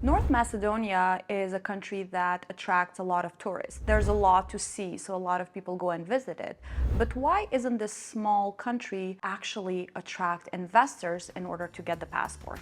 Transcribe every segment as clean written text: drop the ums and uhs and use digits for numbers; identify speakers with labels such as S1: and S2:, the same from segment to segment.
S1: North Macedonia is a country that attracts a lot of tourists. There's a lot to see, so a lot of people go and visit it. But why isn't this small country actually attract investors in order to get the passport?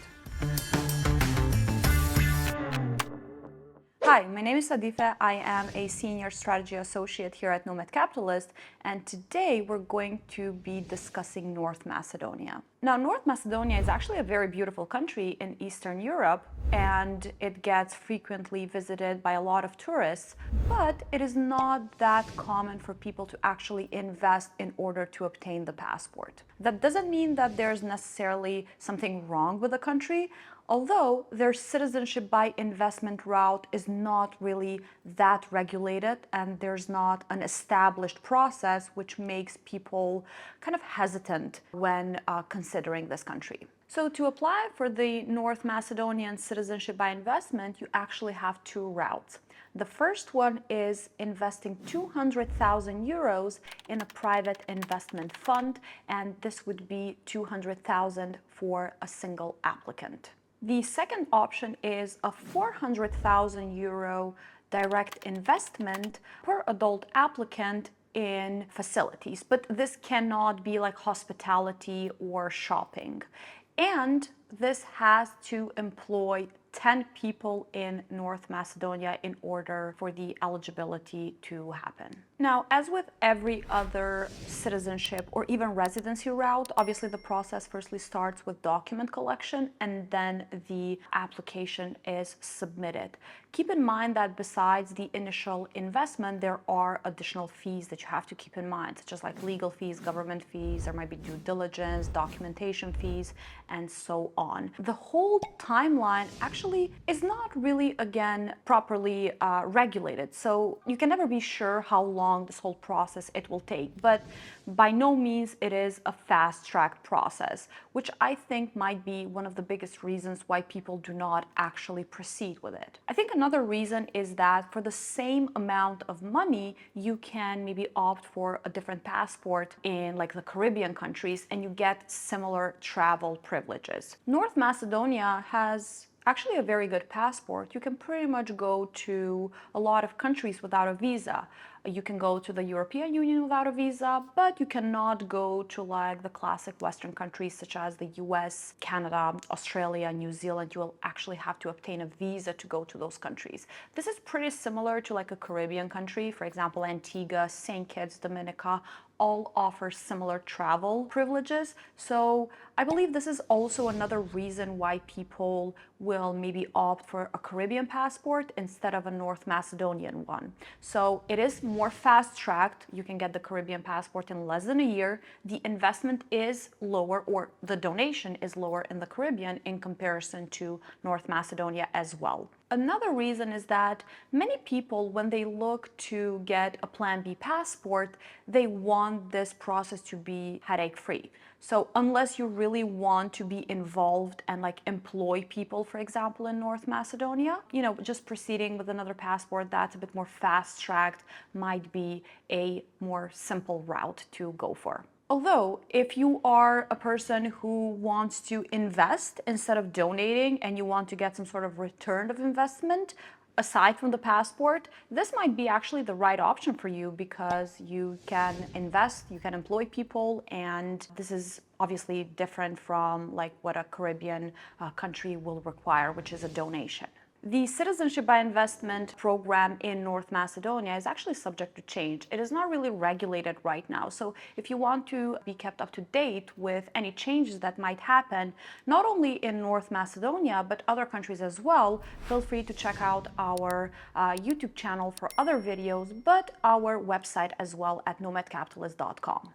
S1: Hi, my name is Sadife. I am a senior strategy associate here at Nomad Capitalist, and today we're going to be discussing North Macedonia. Now, North Macedonia is actually a very beautiful country in Eastern Europe, and it gets frequently visited by a lot of tourists, but it is not that common for people to actually invest in order to obtain the passport. That doesn't mean that there's necessarily something wrong with the country, although their citizenship by investment route is not really that regulated, and there's not an established process, which makes people kind of hesitant when considering this country. So to apply for the North Macedonian citizenship by investment, you actually have two routes. The first one is investing 200,000 euros in a private investment fund, and this would be 200,000 for a single applicant. The second option is a 400,000 euro direct investment per adult applicant in facilities, but this cannot be like hospitality or shopping. And this has to employ 10 people in North Macedonia in order for the eligibility to happen. Now, as with every other citizenship or even residency route, obviously the process firstly starts with document collection and then the application is submitted. Keep in mind that besides the initial investment, there are additional fees that you have to keep in mind, such as like legal fees, government fees, there might be due diligence, documentation fees, and so on. The whole timeline actually is not really, again, properly regulated. So you can never be sure how long this whole process it will take, but by no means it is a fast-tracked process, which I think might be one of the biggest reasons why people do not actually proceed with it. I think another reason is that for the same amount of money, you can maybe opt for a different passport in like the Caribbean countries and you get similar travel privileges. North Macedonia has actually a very good passport. You can pretty much go to a lot of countries without a visa. You can go to the European Union without a visa, but you cannot go to like the classic Western countries such as the US, Canada, Australia, New Zealand. You will actually have to obtain a visa to go to those countries. This is pretty similar to like a Caribbean country, for example, Antigua, St. Kitts, Dominica, all offer similar travel privileges. So I believe this is also another reason why people will maybe opt for a Caribbean passport instead of a North Macedonian one. So it is more fast-tracked. You can get the Caribbean passport in less than a year. The investment is lower, or the donation is lower in the Caribbean in comparison to North Macedonia as well. Another reason is that many people, when they look to get a Plan B passport, they want this process to be headache-free. So unless you really want to be involved and like employ people, for example, in North Macedonia, just proceeding with another passport that's a bit more fast-tracked might be a more simple route to go for. Although, if you are a person who wants to invest instead of donating and you want to get some sort of return of investment, aside from the passport, this might be actually the right option for you because you can invest, you can employ people, and this is obviously different from like what a Caribbean country will require, which is a donation. The citizenship by investment program in North Macedonia is actually subject to change. It is not really regulated right now. So if you want to be kept up to date with any changes that might happen, not only in North Macedonia, but other countries as well, feel free to check out our YouTube channel for other videos, but our website as well at nomadcapitalist.com.